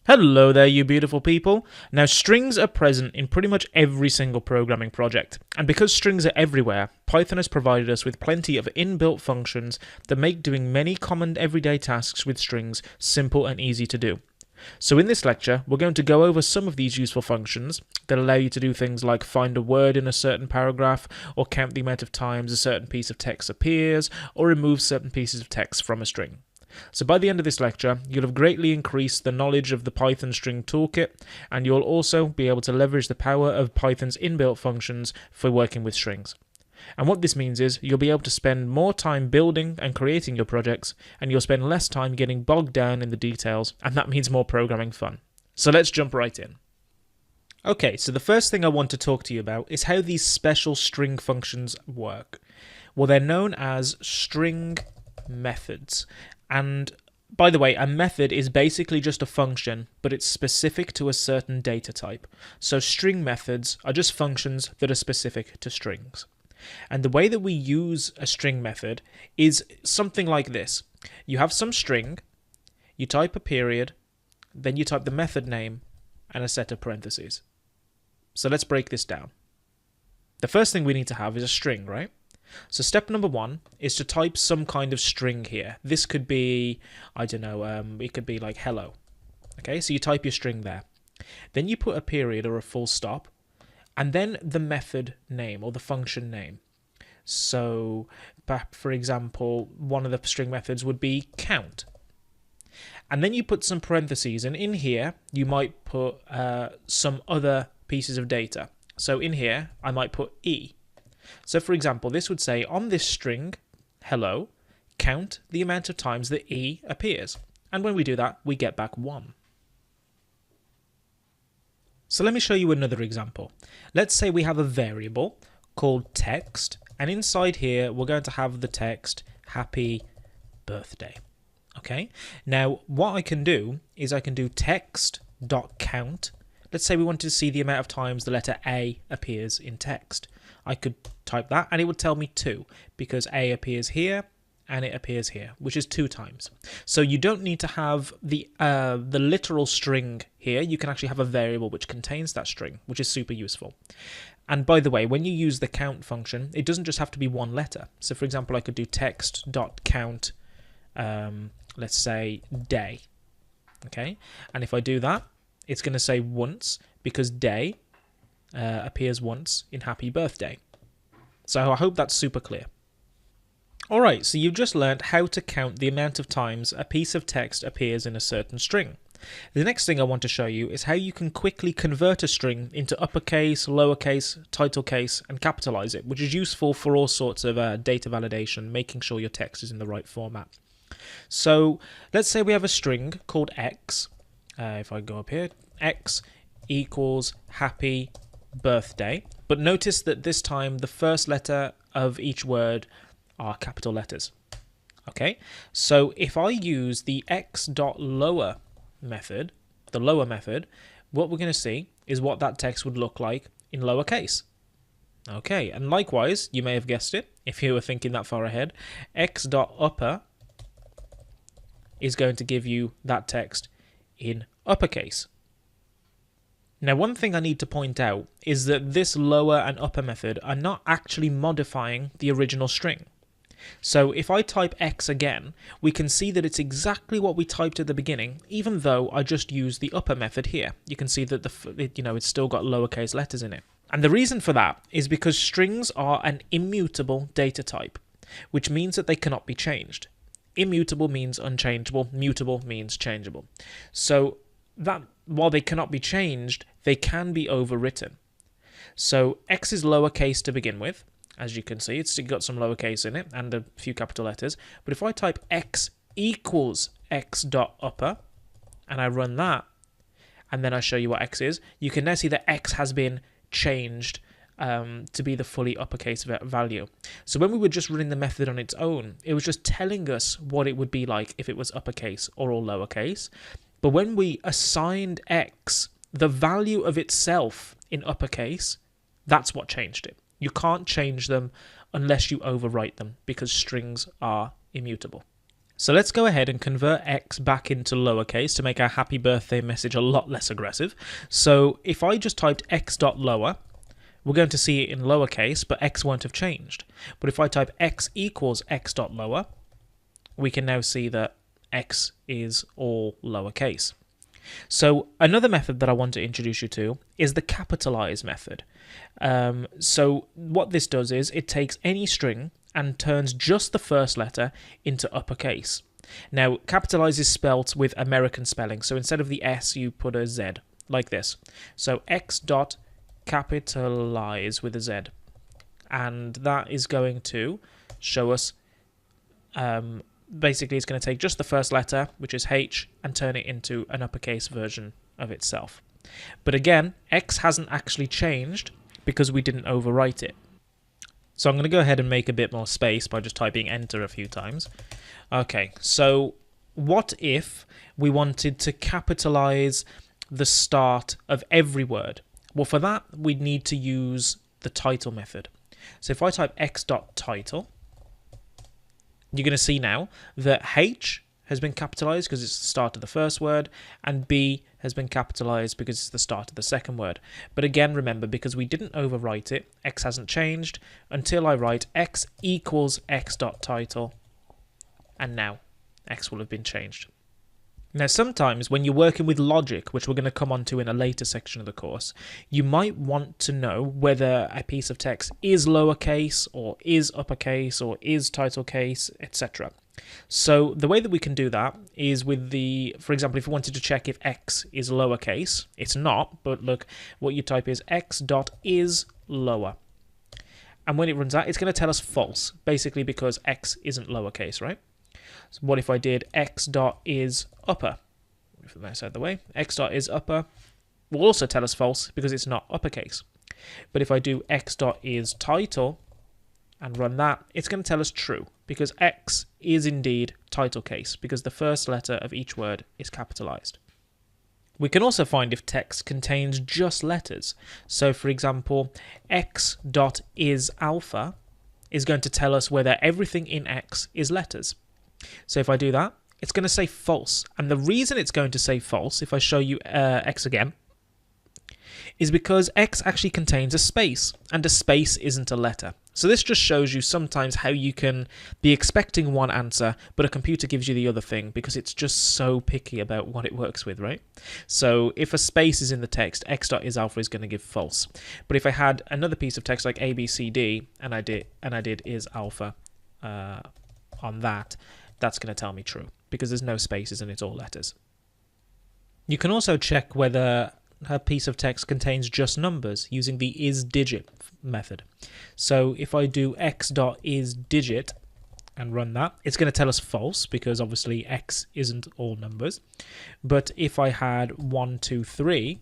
Hello there, you beautiful people. Now, strings are present in pretty much every single programming project, and because strings are everywhere, Python has provided us with plenty of inbuilt functions that make doing many common everyday tasks with strings simple and easy to do. So in this lecture, we're going to go over some of these useful functions that allow you to do things like find a word in a certain paragraph, or count the amount of times a certain piece of text appears, or remove certain pieces of text from a string. So by the end of this lecture, you'll have greatly increased the knowledge of the Python string toolkit, and you'll also be able to leverage the power of Python's inbuilt functions for working with strings. And what this means is you'll be able to spend more time building and creating your projects, and you'll spend less time getting bogged down in the details, and that means more programming fun. So let's jump right in. Okay, so the first thing I want to talk to you about is how these special string functions work. Well, they're known as string methods. And by the way, a method is basically just a function, but it's specific to a certain data type. So string methods are just functions that are specific to strings. And the way that we use a string method is something like this. You have some string, you type a period, then you type the method name and a set of parentheses. So let's break this down. The first thing we need to have is a string, right? So step number one is to type some kind of string here. This could be, I don't know, it could be like hello. Okay, so you type your string there. Then you put a period or a full stop, and then the method name or the function name. So, for example, one of the string methods would be count. And then you put some parentheses, and in here you might put some other pieces of data. So in here I might put e. So for example, this would say on this string, hello, count the amount of times that e appears. And when we do that, we get back 1. So let me show you another example. Let's say we have a variable called text, and inside here we're going to have the text happy birthday. Okay, now what I can do is I can do text.count. Let's say we wanted to see the amount of times the letter A appears in text. I could type that and it would tell me 2 because A appears here and it appears here, which is 2 times. So you don't need to have the literal string here. You can actually have a variable which contains that string, which is super useful. And by the way, when you use the count function, it doesn't just have to be one letter. So for example, I could do text.count, let's say day. Okay, and if I do that, it's going to say once because day appears once in happy birthday. So I hope that's super clear. Alright, so you've just learned how to count the amount of times a piece of text appears in a certain string. The next thing I want to show you is how you can quickly convert a string into uppercase, lowercase, title case, and capitalize it, which is useful for all sorts of data validation, making sure your text is in the right format. So let's say we have a string called x. If I go up here, x equals happy birthday. But notice that this time the first letter of each word are capital letters. Okay, so if I use the x.lower method, the lower method, what we're going to see is what that text would look like in lowercase. Okay, and likewise, you may have guessed it if you were thinking that far ahead, x.upper is going to give you that text in uppercase. Now, one thing I need to point out is that this lower and upper method are not actually modifying the original string. So if I type x again, we can see that it's exactly what we typed at the beginning, even though I just used the upper method here. You can see that it's still got lowercase letters in it. And the reason for that is because strings are an immutable data type, which means that they cannot be changed. Immutable means unchangeable, mutable means changeable. So that while they cannot be changed, they can be overwritten. So x is lowercase to begin with. As you can see, it's got some lowercase in it and a few capital letters. But if I type x equals x.upper and I run that, and then I show you what x is, you can now see that x has been changed to be the fully uppercase value. So when we were just running the method on its own, it was just telling us what it would be like if it was uppercase or all lowercase. But when we assigned x the value of itself in uppercase, that's what changed it. You can't change them unless you overwrite them because strings are immutable. So let's go ahead and convert X back into lowercase to make our happy birthday message a lot less aggressive. So if I just typed x.lower, we're going to see it in lowercase, but X won't have changed. But if I type X equals x.lower, we can now see that X is all lowercase. So another method that I want to introduce you to is the capitalize method. So what this does is it takes any string and turns just the first letter into uppercase. Now, capitalize is spelt with American spelling, so instead of the S, you put a Z, like this. So X dot capitalize with a Z, and that is going to show us, basically it's going to take just the first letter, which is H, and turn it into an uppercase version of itself. But again, X hasn't actually changed because we didn't overwrite it. So I'm going to go ahead and make a bit more space by just typing enter a few times. Okay, so what if we wanted to capitalize the start of every word? Well, for that, we'd need to use the title method. So if I type x.title, you're going to see now that H has been capitalized because it's the start of the first word, and B has been capitalized because it's the start of the second word. But again, remember, because we didn't overwrite it, X hasn't changed until I write X equals x.title, and now X will have been changed. Now, sometimes when you're working with logic, which we're going to come on to in a later section of the course, you might want to know whether a piece of text is lowercase or is uppercase or is title case, etc. So the way that we can do that is with for example, if we wanted to check if X is lowercase, it's not, but look, what you type is x.is lower. And when it runs out, it's going to tell us false, basically because X isn't lowercase, right? So what if I did x.is upper? If that's out of the way, x.is upper will also tell us false because it's not uppercase. But if I do x.is title and run that, it's going to tell us true because X is indeed title case because the first letter of each word is capitalized. We can also find if text contains just letters. So for example, x.is alpha is going to tell us whether everything in X is letters. So if I do that, it's going to say false. And the reason it's going to say false, if I show you X again, is because X actually contains a space, and a space isn't a letter. So this just shows you sometimes how you can be expecting one answer, but a computer gives you the other thing because it's just so picky about what it works with, right? So if a space is in the text, x.is alpha is going to give false. But if I had another piece of text like ABCD and I did is alpha on that, that's going to tell me true because there's no spaces and it's all letters. You can also check whether a piece of text contains just numbers using the isDigit method. So if I do x.isDigit and run that, it's going to tell us false because obviously X isn't all numbers. But if I had 1, 2, 3,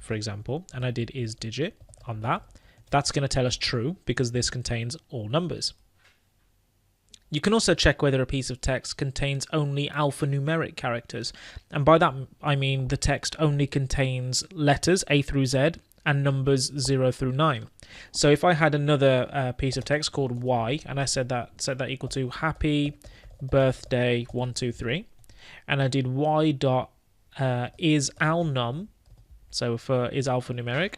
for example, and I did isDigit on that, that's going to tell us true because this contains all numbers. You can also check whether a piece of text contains only alphanumeric characters, and by that I mean the text only contains letters A through Z and numbers 0 through 9. So if I had another piece of text called Y and I set that equal to happy birthday 123, and I did Y dot is alnum, so for is alphanumeric,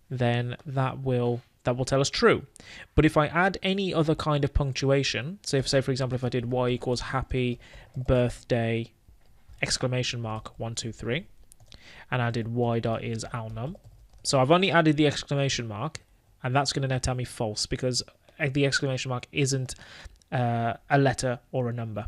then that will tell us true. But if I add any other kind of punctuation, so if, say for example, if I did Y equals happy birthday exclamation mark 123, and I did Y dot is alnum, so I've only added the exclamation mark, and that's going to now tell me false because the exclamation mark isn't a letter or a number.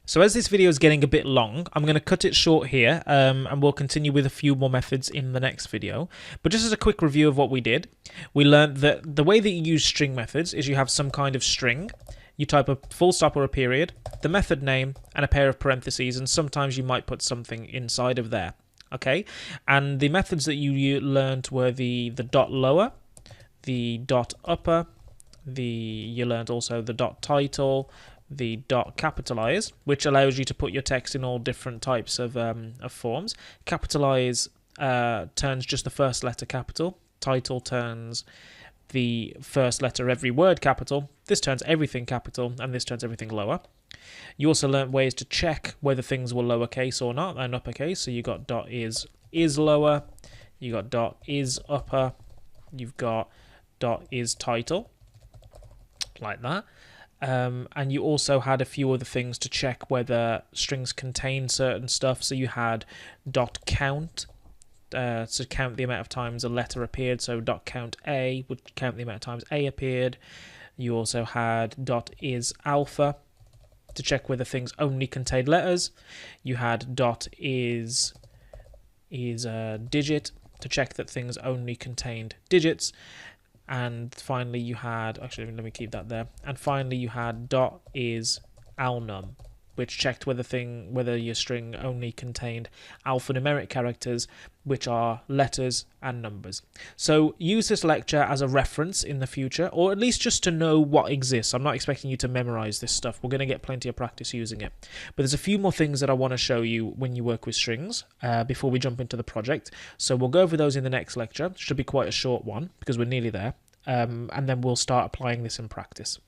So as this video is getting a bit long, I'm going to cut it short here, and we'll continue with a few more methods in the next video. But just as a quick review of what we did, we learned that the way that you use string methods is you have some kind of string, you type a full stop or a period, the method name, and a pair of parentheses, and sometimes you might put something inside of there. Okay, and the methods that you learned were the dot lower, the dot upper, you learned also the dot title, the dot capitalize, which allows you to put your text in all different types of forms. Capitalize turns just the first letter capital. Title turns the first letter every word capital. This turns everything capital, and this turns everything lower. You also learnt ways to check whether things were lowercase or not and uppercase. So you got dot is lower, you got dot is upper, you've got dot is title, like that. And you also had a few other things to check whether strings contain certain stuff. So you had dot count, to count the amount of times a letter appeared. So dot count A would count the amount of times A appeared. You also had dot is alpha to check whether things only contained letters. You had dot is digit to check that things only contained digits. And finally you had, actually let me keep that there, and finally you had dot is alnum, which checked whether your string only contained alphanumeric characters, which are letters and numbers. So use this lecture as a reference in the future, or at least just to know what exists. I'm not expecting you to memorize this stuff. We're going to get plenty of practice using it. But there's a few more things that I want to show you when you work with strings before we jump into the project. So we'll go over those in the next lecture. It should be quite a short one because we're nearly there. And then we'll start applying this in practice.